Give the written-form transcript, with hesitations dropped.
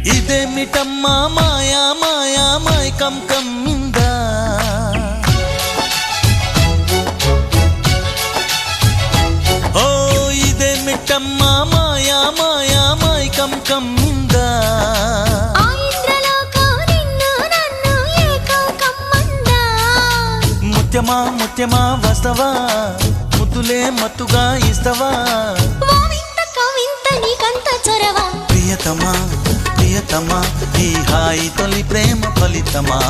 ఇదేమిటమ్మా మాయా మాయా మైకం కమ్మిందా ఓ ఇదేమిటమ్మా మాయా మాయా మైకం కమ్మిందా ముత్యమా ముత్యమా వస్తవా ముద్దులే మత్తుగా ఇస్తవా ప్రియతమా ప్రియతమా ఈ హాయి తొలి ప్రేమ ఫలితమా